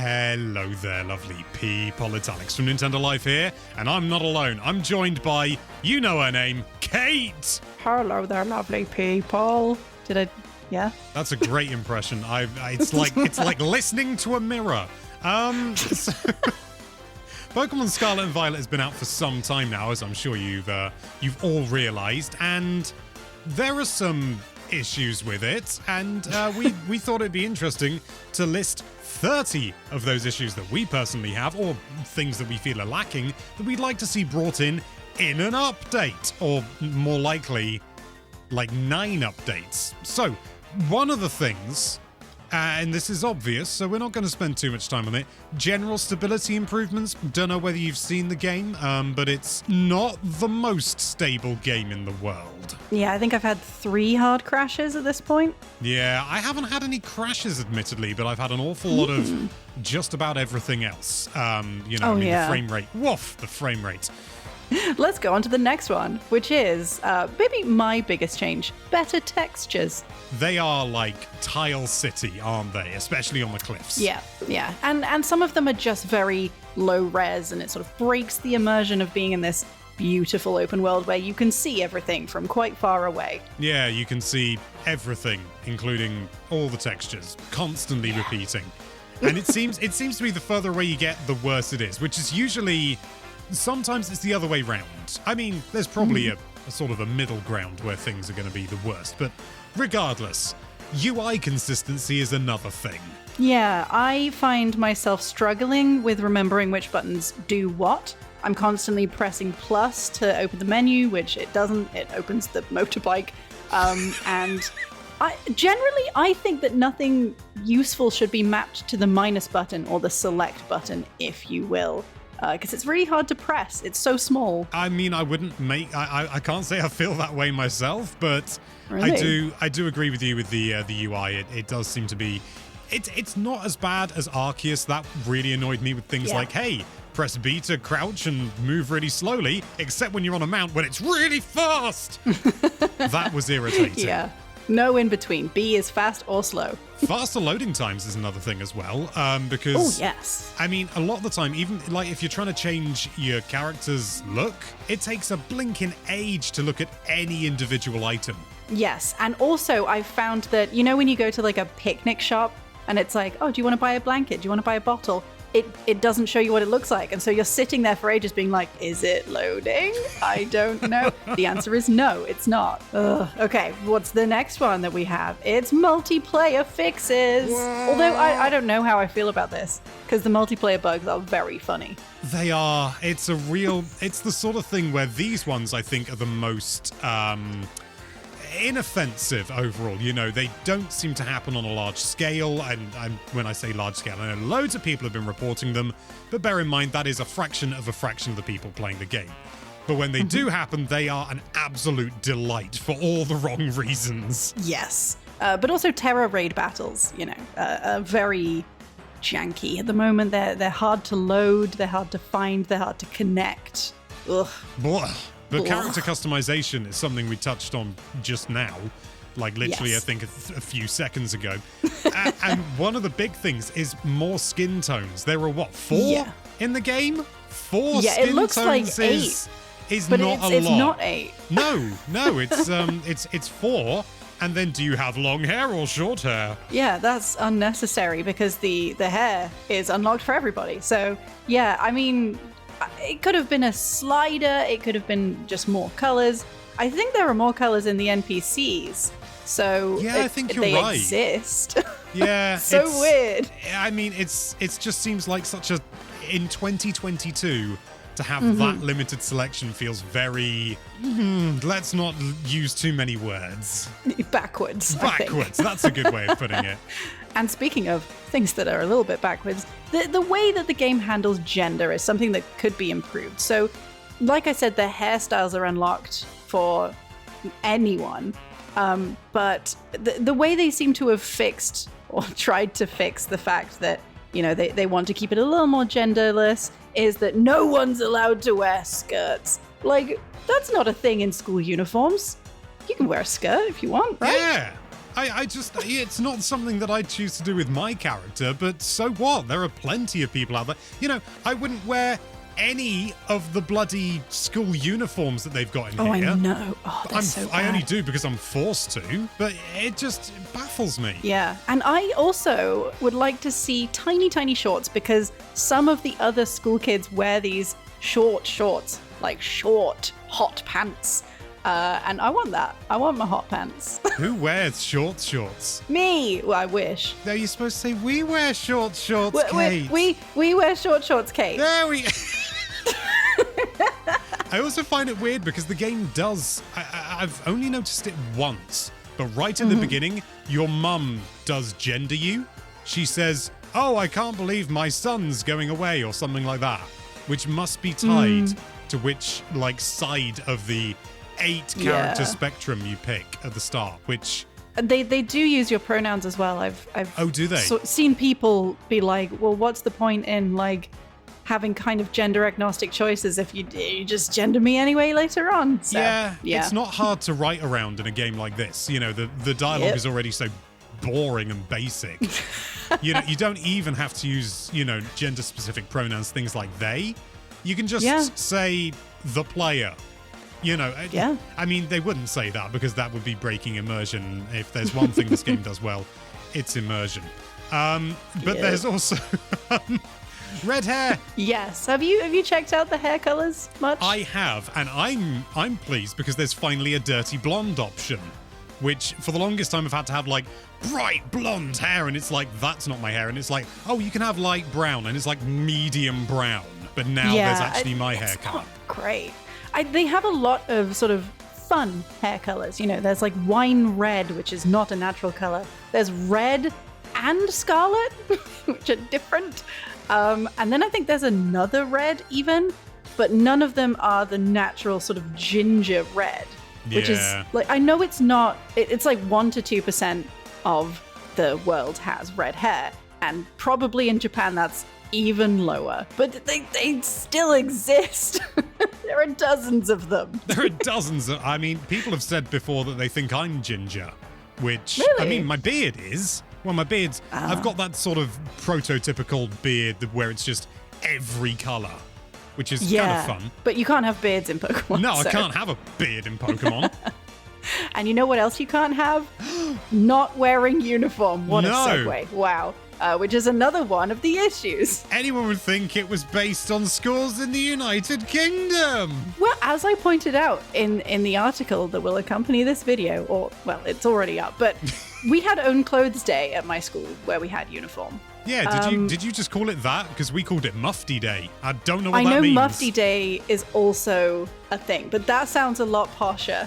Hello there, lovely people. It's Alex from Nintendo Live here, and I'm not alone. I'm joined by, you know her name, Kate. Hello there, lovely people. Yeah? That's a great impression. It's like listening to a mirror. So, Pokémon Scarlet and Violet has been out for some time now, as I'm sure you've all realized, and there are some issues with it, and we thought it'd be interesting to list 30 of those issues that we personally have, or things that we feel are lacking, that we'd like to see brought in an update, or more likely, like 9 updates. So, one of the things, and this is obvious, so we're not going to spend too much time on it, general stability improvements. Don't know whether you've seen the game, but it's not the most stable game in the world. Yeah, I think I've had 3 hard crashes at this point. Yeah, I haven't had any crashes, admittedly, but I've had an awful lot of just about everything else. The frame rate. Woof, the frame rate. Let's go on to the next one, which is maybe my biggest change. Better textures. They are like Tile City, aren't they? Especially on the cliffs. Yeah. And some of them are just very low res, and it sort of breaks the immersion of being in this beautiful open world where you can see everything from quite far away. Yeah, you can see everything, including all the textures, constantly repeating. And it seems to be the further away you get, the worse it is, which is usually... Sometimes it's the other way round. I mean, there's probably a sort of a middle ground where things are going to be the worst. But regardless, UI consistency is another thing. Yeah, I find myself struggling with remembering which buttons do what. I'm constantly pressing plus to open the menu, which it doesn't. It opens the motorbike. And I think that nothing useful should be mapped to the minus button or the select button, if you will. Because it's really hard to press. It's so small. I mean, I can't say I feel that way myself, but really? I do agree with you with the UI. It does seem to be... It's not as bad as Arceus. That really annoyed me with things like, hey, press B to crouch and move really slowly, except when you're on a mount when it's really fast. That was irritating. Yeah. No in between. B is fast or slow. Faster loading times is another thing as well, because... Oh, yes. I mean, a lot of the time, even like if you're trying to change your character's look, it takes a blinking age to look at any individual item. Yes, and also I've found that, you know when you go to like a picnic shop and it's like, oh, do you want to buy a blanket? Do you want to buy a bottle? It doesn't show you what it looks like. And so you're sitting there for ages being like, is it loading? I don't know. The answer is no, it's not. Ugh. Okay, what's the next one that we have? It's multiplayer fixes. Whoa. Although I don't know how I feel about this, because the multiplayer bugs are very funny. They are. It's the sort of thing where these ones, I think, are the most... inoffensive overall. You know, they don't seem to happen on a large scale, and when I say large scale, I know loads of people have been reporting them, but bear in mind that is a fraction of the people playing the game. But when they do happen, they are an absolute delight for all the wrong reasons. Yes. But also Terra raid battles, are very janky at the moment. They're hard to load, they're hard to find, they're hard to connect. Ugh. Blah. But character customization is something we touched on just now, like literally, yes. I think a few seconds ago. And one of the big things is more skin tones. There are 4 in the game? 4 skin it looks tones like 8. Is but not a lot. It's not 8. No, it's 4. And then do you have long hair or short hair? Yeah, that's unnecessary because the hair is unlocked for everybody. So yeah, I mean, it could have been a slider. It could have been just more colors. I think there are more colors in the NPCs. So yeah, I think you're they right. Exist. Yeah. So weird. I mean, it just seems like such a... In 2022, to have that limited selection feels very... let's not use too many words. Backwards. That's a good way of putting it. And speaking of things that are a little bit backwards, the way that the game handles gender is something that could be improved. So, like I said, the hairstyles are unlocked for anyone. But the way they seem to have fixed or tried to fix the fact that, they want to keep it a little more genderless is that no one's allowed to wear skirts. Like, that's not a thing in school uniforms. You can wear a skirt if you want, right? I just, it's not something that I'd choose to do with my character, but so what? There are plenty of people out there. You know, I wouldn't wear any of the bloody school uniforms that they've got in Oh, here. I know. Oh, they're so bad. I only do because I'm forced to, but it just baffles me. Yeah, and I also would like to see tiny, tiny shorts because some of the other school kids wear these short shorts, like short, hot pants. And I want that. I want my hot pants. Who wears shorts? Me! Well, I wish. Are you supposed to say, we wear shorts, Kate? We wear shorts, Kate. There we... I also find it weird because the game does... I've only noticed it once, but right in the beginning, your mum does gender you. She says, oh, I can't believe my son's going away, or something like that, which must be tied to which, like, side of the 8-character spectrum you pick at the start, which... They do use your pronouns as well. I've Oh, do they? Seen people be like, well, what's the point in, like, having kind of gender agnostic choices if you just gender me anyway later on. So, yeah, it's not hard to write around in a game like this. You know, the dialogue is already so boring and basic. You know, you don't even have to use, you know, gender specific pronouns, things like they. You can just say the player. You know, I mean, they wouldn't say that because that would be breaking immersion. If there's one thing this game does well, it's immersion. But there's also red hair. Yes. Have you checked out the hair colors much? I have, and I'm pleased because there's finally a dirty blonde option, which for the longest time I've had to have like bright blonde hair, and it's like that's not my hair, and it's like, oh, you can have light brown, and it's like medium brown, but now there's actually my hair color. Great. They have a lot of sort of fun hair colors. You know, there's like wine red, which is not a natural color. There's red and scarlet, which are different. And then I think there's another red even, but none of them are the natural sort of ginger red, which is like, I know it's not, it's like 1 to 2% of the world has red hair. And probably in Japan, that's even lower, but they still exist. There are dozens of them. There are dozens of, I mean, people have said before that they think I'm ginger, which, really? I mean, my beard is. Well, my beard's, I've got that sort of prototypical beard where it's just every color, which is kind of fun. But you can't have beards in Pokemon. No, I can't have a beard in Pokemon. And you know what else you can't have? Not wearing uniform. What a segue. Wow. Which is another one of the issues. Anyone would think it was based on schools in the United Kingdom. Well, as I pointed out in the article that will accompany this video, or, well, it's already up, but we had Own Clothes Day at my school where we had uniform. Yeah, did you just call it that? Because we called it Mufti Day. I don't know what that means. I know Mufti Day is also a thing, but that sounds a lot posher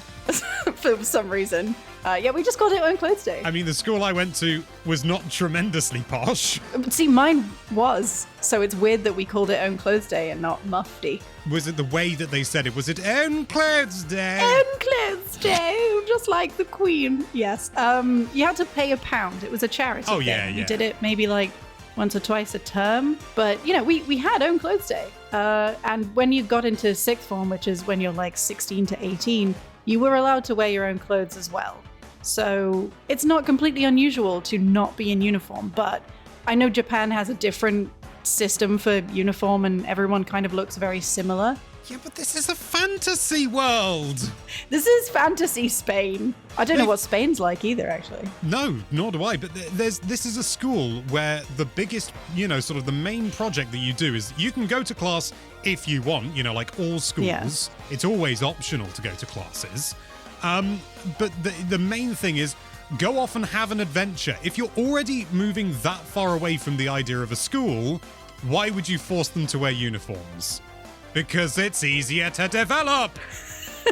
for some reason. Yeah, we just called it Own Clothes Day. I mean, the school I went to was not tremendously posh. See, mine was, so it's weird that we called it Own Clothes Day and not Mufti. Was it the way that they said it? Was it Own Clothes Day? Own Clothes Day, just like the Queen. Yes. You had to pay £1. It was a charity thing. Yeah. You did it maybe like once or twice a term. But, you know, we had Own Clothes Day. And when you got into sixth form, which is when you're like 16 to 18, you were allowed to wear your own clothes as well. So it's not completely unusual to not be in uniform, but I know Japan has a different system for uniform and everyone kind of looks very similar. Yeah, but this is a fantasy world. This is fantasy Spain. I don't know what Spain's like either, actually. No, nor do I. But this is a school where the biggest, you know, sort of the main project that you do is you can go to class if you want, you know, like all schools. Yeah. It's always optional to go to classes. But the main thing is go off and have an adventure. If you're already moving that far away from the idea of a school, why would you force them to wear uniforms? Because it's easier to develop.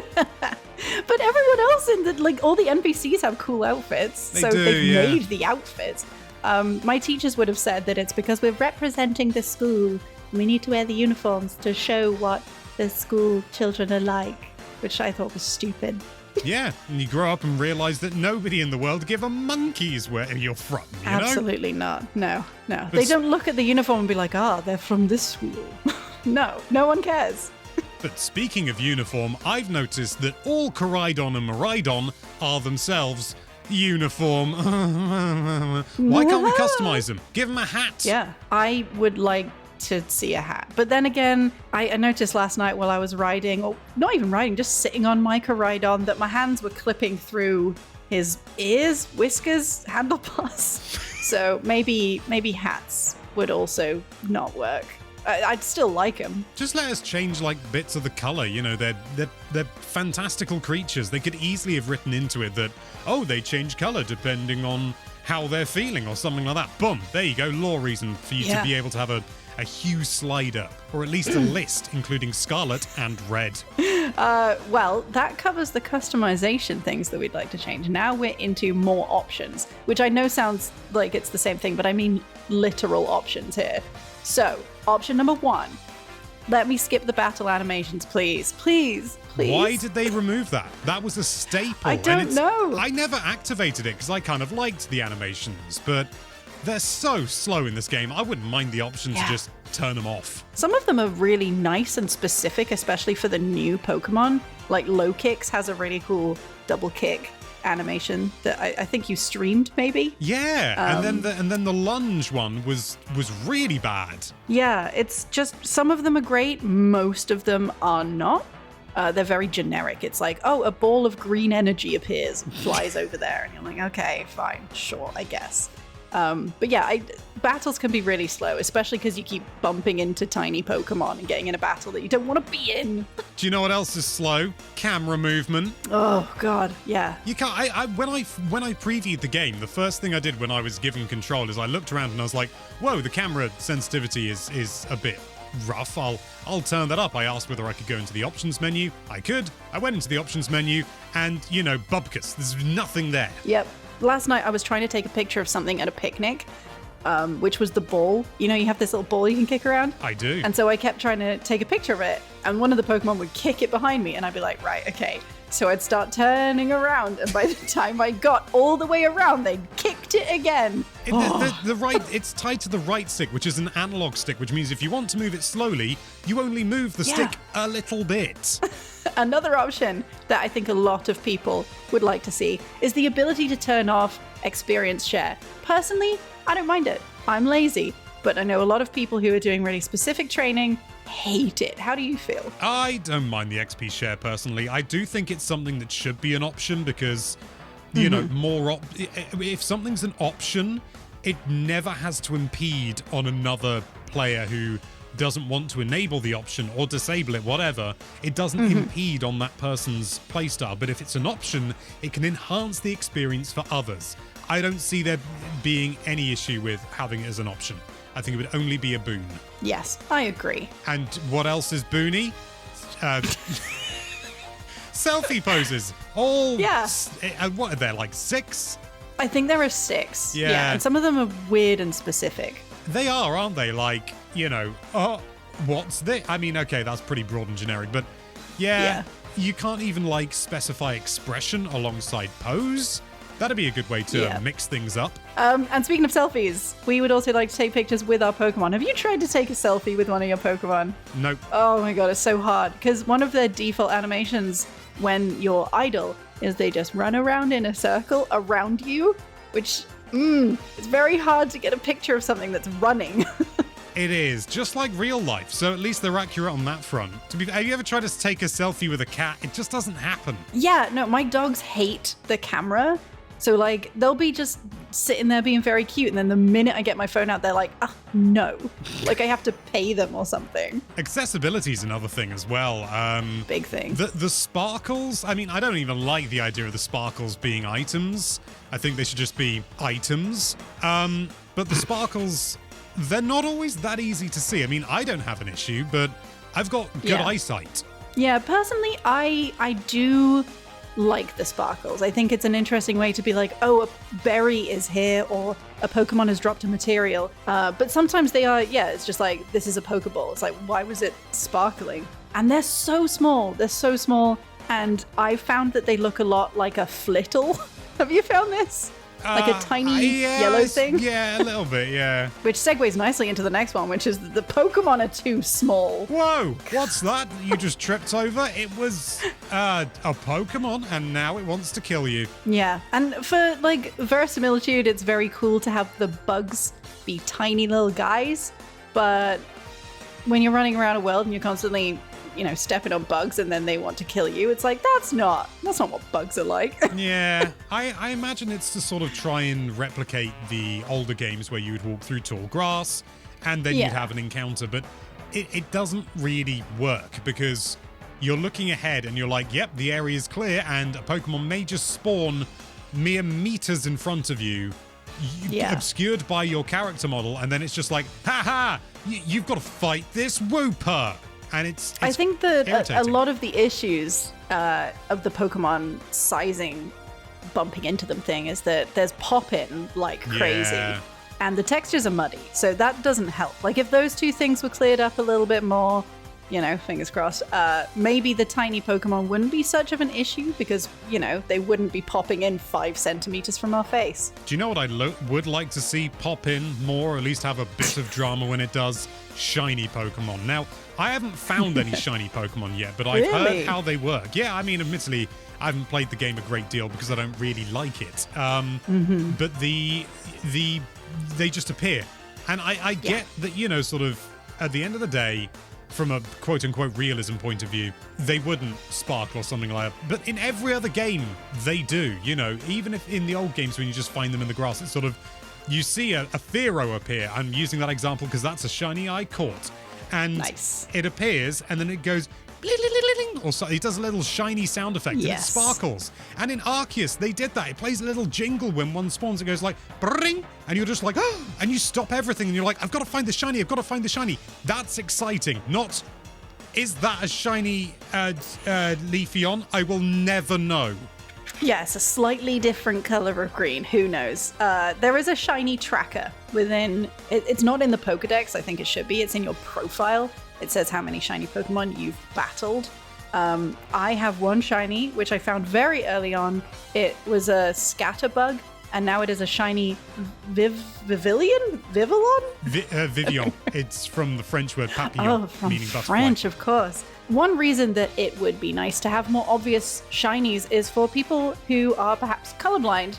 But everyone else in the, like, all the NPCs have cool outfits. They've made the outfits. My teachers would have said that it's because we're representing the school. We need to wear the uniforms to show what the school children are like, which I thought was stupid. Yeah, and you grow up and realize that nobody in the world give a monkey's where you're from, you know? Absolutely not. No. They don't look at the uniform and be like, they're from this school. No one cares. But speaking of uniform, I've noticed that all Koraidon and Miraidon are themselves uniform. Why can't we customize them? Give them a hat. Yeah, I would like to see a hat. But then again, I noticed last night while I was riding, or not even riding, just sitting on Micah Ride-On, that my hands were clipping through his ears, whiskers, handlebars. So maybe hats would also not work. I'd still like them. Just let us change like bits of the color. You know, they're fantastical creatures. They could easily have written into it that, oh, they change color depending on how they're feeling or something like that. Boom, there you go. Law reason for you to be able to have a hue slider, or at least a list including Scarlet and Red. Well, that covers the customization things that we'd like to change. Now we're into more options, which I know sounds like it's the same thing, but I mean literal options here. So, option number 1. Let me skip the battle animations, please. Please. Why did they remove that? That was a staple. I don't know. I never activated it because I kind of liked the animations, but they're so slow in this game. I wouldn't mind the option to just turn them off. Some of them are really nice and specific, especially for the new Pokemon. Like Low Kicks has a really cool double kick animation that I think you streamed, maybe. Yeah, and then the lunge one was really bad. Yeah, it's just some of them are great, most of them are not. They're very generic. It's like, oh, a ball of green energy appears and flies over there, and you're like, okay, fine, sure, I guess. But yeah, battles can be really slow, especially because you keep bumping into tiny Pokemon and getting in a battle that you don't want to be in. Do you know what else is slow? Camera movement. Oh God, yeah. You can't. When I previewed the game, the first thing I did when I was given control is I looked around and I was like, whoa, the camera sensitivity is a bit rough. I'll turn that up. I asked whether I could go into the options menu. I could. I went into the options menu, and bubkus. There's nothing there. Yep. Last night I was trying to take a picture of something at a picnic, which was the ball. You know, you have this little ball you can kick around? I do. And so I kept trying to take a picture of it, and one of the Pokemon would kick it behind me, and I'd be like, right, okay. So I'd start turning around, and by the time I got all the way around, they'd kicked it again. It's tied to the right stick, which is an analog stick, which means if you want to move it slowly, you only move the stick a little bit. Another option that I think a lot of people would like to see is the ability to turn off experience share. Personally, I don't mind it. I'm lazy, but I know a lot of people who are doing really specific training hate it. How do you feel? I don't mind the XP share personally. I do think it's something that should be an option because, if something's an option, it never has to impede on another player who doesn't want to enable the option or disable it, whatever. It doesn't impede on that person's playstyle. But if it's an option, it can enhance the experience for others. I don't see there being any issue with having it as an option. I think it would only be a boon. Yes, I agree. And what else is boony? Selfie poses. What are there, like 6? I think there are 6. Yeah. And some of them are weird and specific. They are, aren't they? Like, what's this? I mean, okay, that's pretty broad and generic, but yeah. You can't even, specify expression alongside pose. That'd be a good way to mix things up. And speaking of selfies, we would also like to take pictures with our Pokemon. Have you tried to take a selfie with one of your Pokemon? Nope. Oh my god, it's so hard. Because one of their default animations when you're idle is they just run around in a circle around you, which it's very hard to get a picture of something that's running. It is, just like real life, so at least they're accurate on that front. Have you ever tried to take a selfie with a cat? It just doesn't happen. Yeah, no, my dogs hate the camera. So, they'll be just sitting there being very cute, and then the minute I get my phone out, they're like, no. I have to pay them or something. Accessibility is another thing as well. Big thing. The sparkles, I mean, I don't even like the idea of the sparkles being items. I think they should just be items. But the sparkles, they're not always that easy to see. I mean, I don't have an issue, but I've got good eyesight. Yeah, personally, I do like the sparkles. I think it's an interesting way to be like, oh, a berry is here or a Pokemon has dropped a material. But sometimes they are, it's just like, this is a Pokeball. It's like, why was it sparkling? And they're so small. They're so small. And I found that they look a lot like a flittle. Have you found this? Like a tiny yellow thing? Yeah, a little bit, yeah. Which segues nicely into the next one, which is that the Pokemon are too small. Whoa, what's that you just tripped over? It was a Pokemon, and now it wants to kill you. Yeah, and for like verisimilitude, it's very cool to have the bugs be tiny little guys, but when you're running around a world and you're constantly, stepping on bugs and then they want to kill you, it's like, that's not what bugs are like. Yeah, I imagine it's to sort of try and replicate the older games where you would walk through tall grass and then you'd have an encounter, but it doesn't really work because you're looking ahead and you're like, yep, the area is clear, and a Pokemon may just spawn mere meters in front of you, obscured by your character model, and then it's just like, ha, you've got to fight this Wooper. And it's I think that a lot of the issues of the Pokemon sizing bumping into them thing is that there's pop-in like crazy. And the textures are muddy, so that doesn't help. Like, if those two things were cleared up a little bit more, fingers crossed, maybe the tiny Pokemon wouldn't be such of an issue because, they wouldn't be popping in 5 centimeters from our face. Do you know what I would like to see pop in more, or at least have a bit of drama when it does? Shiny Pokemon. Now, I haven't found any shiny Pokemon yet, but I've heard how they work. Yeah, I mean, admittedly, I haven't played the game a great deal because I don't really like it. But they just appear. And I get that, sort of, at the end of the day, from a quote-unquote realism point of view, they wouldn't sparkle or something like that. But in every other game, they do, Even if in the old games when you just find them in the grass, it's sort of, you see a Fearow appear. I'm using that example because that's a shiny I caught. And it appears, and then it goes, or so, it does a little shiny sound effect, and it sparkles. And in Arceus, they did that. It plays a little jingle when one spawns. It goes like, bring, and you're just like, oh, and you stop everything, and you're like, I've got to find the shiny, I've got to find the shiny. That's exciting. Not, is that a shiny Leafeon? I will never know. Yeah, it's a slightly different color of green. Who knows? There is a shiny tracker within. It's not in the Pokedex. I think it should be. It's in your profile. It says how many shiny Pokemon you've battled. I have one shiny, which I found very early on. It was a Scatterbug, and now it is a shiny Vivillon? Vivillon. It's from the French word papillon, meaning butterfly. French, of course. One reason that it would be nice to have more obvious shinies is for people who are perhaps colorblind,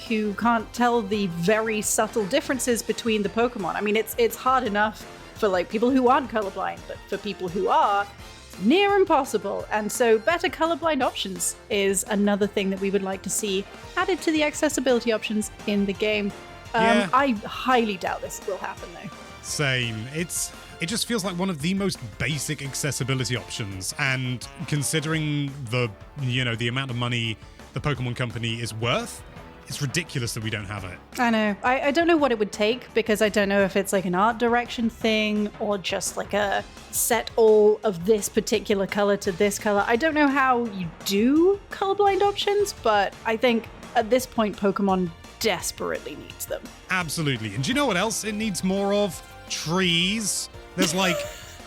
who can't tell the very subtle differences between the Pokemon. I mean, it's hard enough for like people who aren't colorblind, but for people who are, it's near impossible. And so better colorblind options is another thing that we would like to see added to the accessibility options in the game. I highly doubt this will happen though. Same. It just feels like one of the most basic accessibility options, and considering the amount of money the Pokemon Company is worth, it's ridiculous that we don't have it. I know. I don't know what it would take, because I don't know if it's like an art direction thing or just like a set all of this particular color to this color. I don't know how you do colorblind options, but I think at this point Pokemon desperately needs them. Absolutely. And do you know what else it needs more of? Trees. There's like,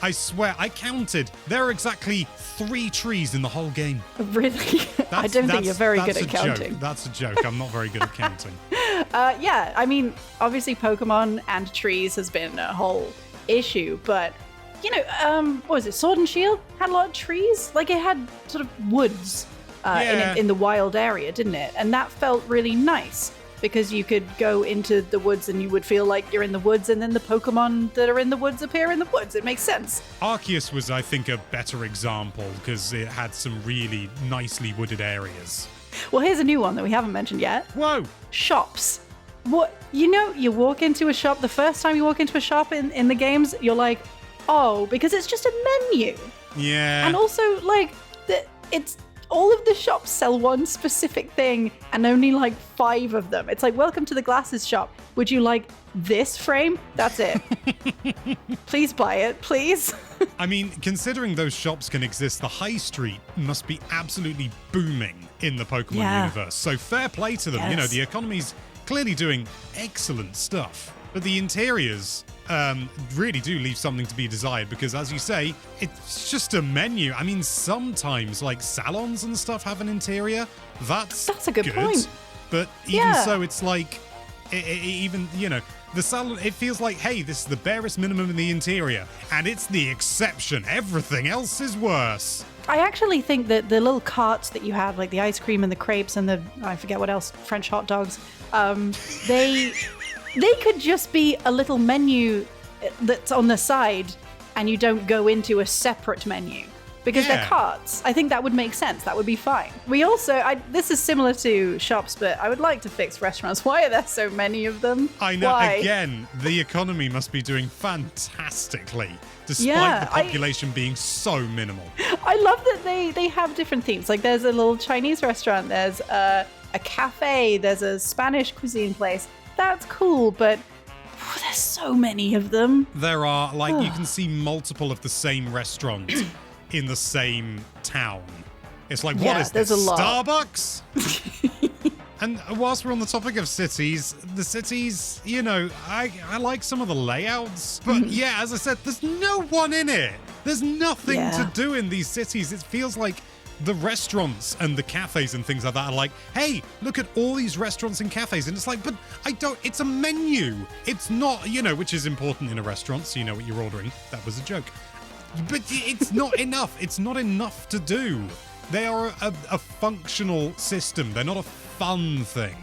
I swear, I counted. There are exactly 3 trees in the whole game. Really? I don't think you're very good at counting. That's a joke. I'm not very good at counting. Yeah, I mean, obviously Pokemon and trees has been a whole issue, but, what was it? Sword and Shield had a lot of trees. Like, it had sort of woods in the wild area, didn't it? And that felt really nice, because you could go into the woods and you would feel like you're in the woods, and then the Pokemon that are in the woods appear in the woods. It makes sense. Arceus was, I think, a better example because it had some really nicely wooded areas. Well, here's a new one that we haven't mentioned yet. Whoa! Shops. What? You walk into a shop, the first time you walk into a shop in the games, you're like, oh, because it's just a menu. Yeah. And also, like, it's... all of the shops sell one specific thing, and only like 5 of them. It's like, welcome to the glasses shop. Would you like this frame? That's it. Please buy it, please. I mean, considering those shops can exist, the high street must be absolutely booming in the Pokemon universe. So fair play to them. Yes. The economy's clearly doing excellent stuff. But the interiors really do leave something to be desired, because, as you say, it's just a menu. I mean, sometimes, like, salons and stuff have an interior. That's a good point. But even so, it's like, even, the salad, it feels like, hey, this is the barest minimum in the interior, and it's the exception. Everything else is worse. I actually think that the little carts that you have, like the ice cream and the crepes and the, I forget what else, French hot dogs, they could just be a little menu that's on the side, and you don't go into a separate menu. Because they're carts. I think that would make sense. That would be fine. We also, this is similar to shops, but I would like to fix restaurants. Why are there so many of them? I know. Why? Again, the economy must be doing fantastically, despite the population being so minimal. I love that they have different themes. Like there's a little Chinese restaurant, there's a cafe, there's a Spanish cuisine place. That's cool, but there's so many of them. There are, like, you can see multiple of the same restaurant in the same town. It's like, what is this, Starbucks? And whilst we're on the topic of cities, the cities, I like some of the layouts, but as I said, there's no one in it. There's nothing to do in these cities. It feels like the restaurants and the cafes and things like that are like, hey, look at all these restaurants and cafes. And it's like, but it's a menu. It's not, which is important in a restaurant, so you know what you're ordering. That was a joke. But it's not enough. It's not enough to do. They are a functional system. They're not a fun thing.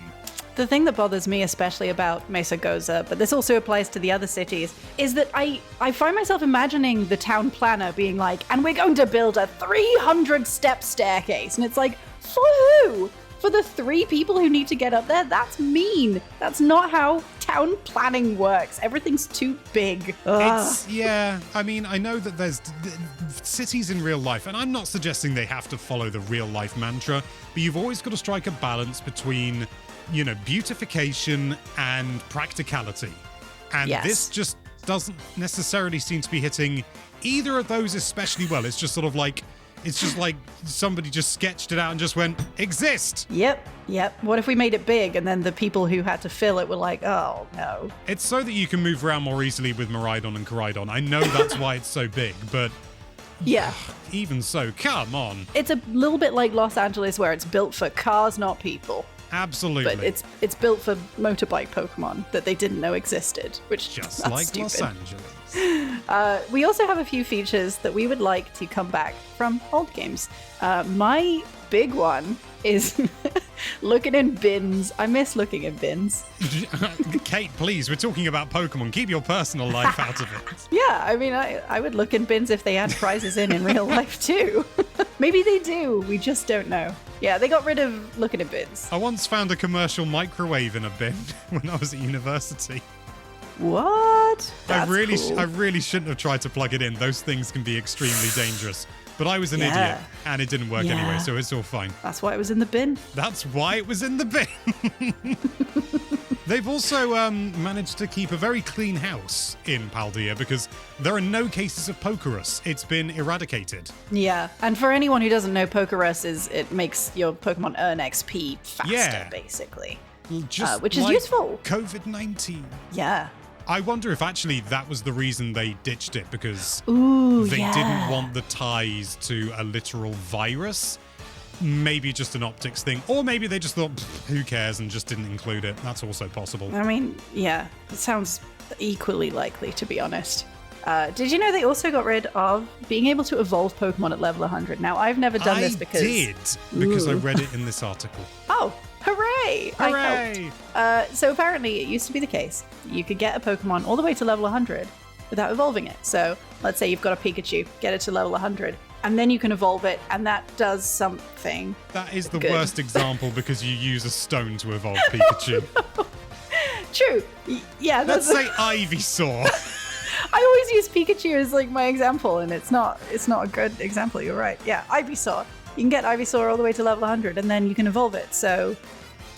The thing that bothers me especially about Mesa Goza, but this also applies to the other cities, is that I find myself imagining the town planner being like, and we're going to build a 300-step staircase. And it's like, for who? For the 3 people who need to get up there? That's mean. That's not how town planning works. Everything's too big. I mean, I know that there's cities in real life, and I'm not suggesting they have to follow the real life mantra, but you've always got to strike a balance between, beautification and practicality. And this just doesn't necessarily seem to be hitting either of those especially well. It's just sort of like, somebody just sketched it out and just went, exist. Yep. What if we made it big and then the people who had to fill it were like, oh, no. It's so that you can move around more easily with Miraidon and Koraidon. I know that's why it's so big, but even so, come on. It's a little bit like Los Angeles where it's built for cars, not people. Absolutely. But it's built for motorbike Pokemon that they didn't know existed, which just that's like stupid. Los Angeles. We also have a few features that we would like to come back from old games. My big one is looking in bins. I miss looking in bins. Kate, please, we're talking about Pokemon. Keep your personal life out of it. Yeah, I mean, I would look in bins if they had prizes in real life too. Maybe they do. We just don't know. Yeah, they got rid of looking at bins. I once found a commercial microwave in a bin when I was at university. What? I really cool. shouldn't have tried to plug it in. Those things can be extremely dangerous. But I was an idiot, and it didn't work anyway, so it's all fine. That's why it was in the bin. That's why it was in the bin. They've also managed to keep a very clean house in Paldea because there are no cases of Pokerus. It's been eradicated. Yeah, and for anyone who doesn't know, Pokerus it makes your Pokemon earn XP faster, basically. Just which is like useful. COVID-19. Yeah. I wonder if actually that was the reason they ditched it, because they didn't want the ties to a literal virus. Maybe just an optics thing. Or maybe they just thought, who cares, and just didn't include it. That's also possible. I mean, yeah, it sounds equally likely, to be honest. Did you know they also got rid of being able to evolve Pokemon at level 100? Now, I've never done this because... I did, I read it in this article. Oh, hooray! Hooray! I helped. So apparently it used to be the case. You could get a Pokemon all the way to level 100 without evolving it. So let's say you've got a Pikachu, get it to level 100, and then you can evolve it, and that does something. That is the worst example because you use a stone to evolve Pikachu. True. Yeah. Let's say Ivysaur. I always use Pikachu as like my example, and it's not a good example. You're right. Yeah, Ivysaur. You can get Ivysaur all the way to level 100, and then you can evolve it. So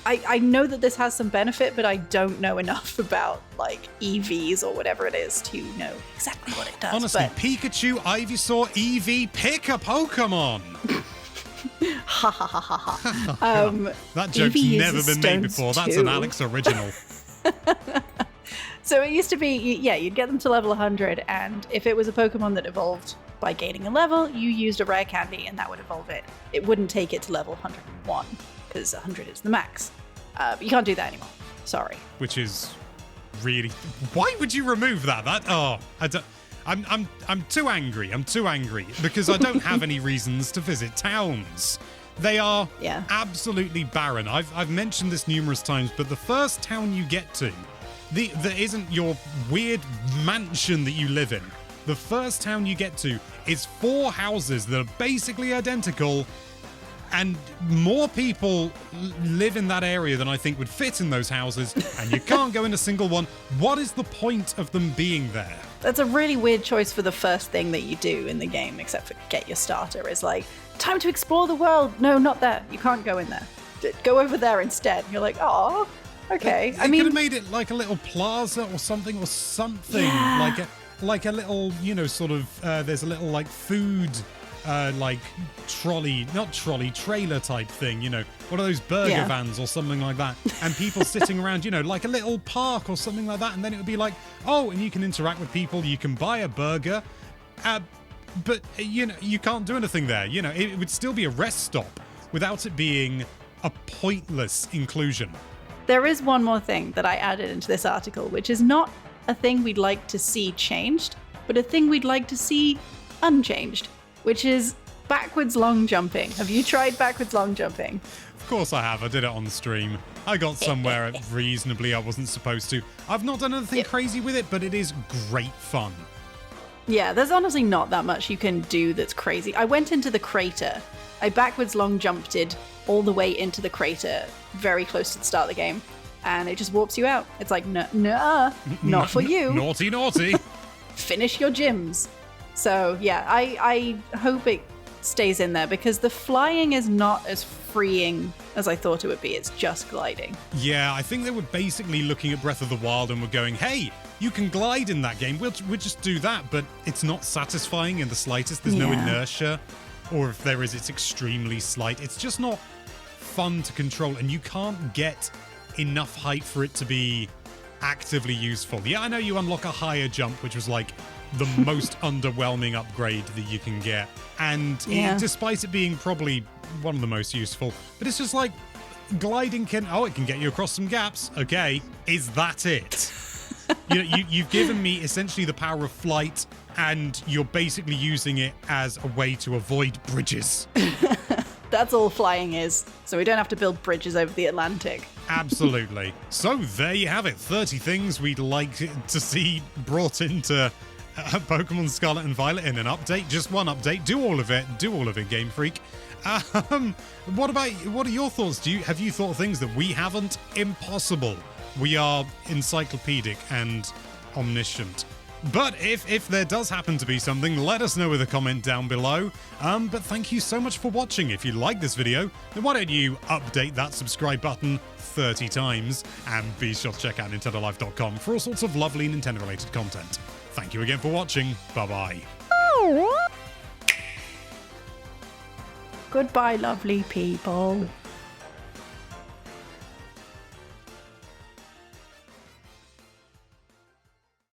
I know that this has some benefit, but I don't know enough about like EVs or whatever it is to know exactly what it does. Honestly, Pikachu, Ivysaur, Eevee, pick a Pokemon. Ha ha ha ha ha. That joke's Eevee never been made before. That's an Alex original. So it used to be, you'd get them to level 100, and if it was a Pokemon that evolved by gaining a level, you used a rare candy, and that would evolve it. It wouldn't take it to level 101, because 100 is the max. You can't do that anymore. Sorry. Which is really... Why would you remove that? I'm too angry. I'm too angry because I don't have any reasons to visit towns. They are absolutely barren. I've mentioned this numerous times, but the first town you get to, that isn't your weird mansion that you live in. The first town you get to is 4 houses that are basically identical, and more people live in that area than I think would fit in those houses, and you can't go in a single one. What is the point of them being there? That's a really weird choice for the first thing that you do in the game, except for get your starter, is like, time to explore the world. No, not there. You can't go in there. Go over there instead. And you're like, oh, okay. They could have made it like a little plaza or something. Yeah. Like a little, sort of, there's a little like food, like trailer type thing, one of those burger vans or something like that. And people sitting around, like a little park or something like that. And then it would be like, oh, and you can interact with people. You can buy a burger. But, you can't do anything there. It would still be a rest stop without it being a pointless inclusion. There is one more thing that I added into this article, which is not a thing we'd like to see changed, but a thing we'd like to see unchanged, which is backwards long jumping. Have you tried backwards long jumping? Of course I have. I did it on the stream. I got somewhere reasonably I wasn't supposed to. I've not done anything crazy with it, but it is great fun. Yeah, there's honestly not that much you can do that's crazy. I went into the crater. I backwards long jumped it all the way into the crater, very close to the start of the game, and it just warps you out. It's like, nah, not for you. Naughty. Finish your gyms. So yeah, I hope it stays in there because the flying is not as freeing as I thought it would be. It's just gliding. Yeah, I think they were basically looking at Breath of the Wild and were going, hey, you can glide in that game. We'll just do that, but it's not satisfying in the slightest. There's no inertia, or if there is, it's extremely slight. It's just not fun to control, and you can't get enough height for it to be actively useful. Yeah, I know you unlock a higher jump, which was like the most underwhelming upgrade that you can get. And despite it being probably one of the most useful, but it's just like gliding it can get you across some gaps. Okay, is that it? You've given me essentially the power of flight, and you're basically using it as a way to avoid bridges. That's all flying is, so we don't have to build bridges over the Atlantic. Absolutely. So there you have it. 30 things we'd like to see brought into Pokemon Scarlet and Violet in an update. Just one update. Do all of it, Game Freak. What are your thoughts? Have you thought of things that we haven't? Impossible. We are encyclopedic and omniscient. But if there does happen to be something, let us know with a comment down below. But thank you so much for watching. If you like this video, then why don't you update that subscribe button 30 times, and be sure to check out nintendolife.com for all sorts of lovely Nintendo-related content. Thank you again for watching. Bye-bye. Goodbye, lovely people.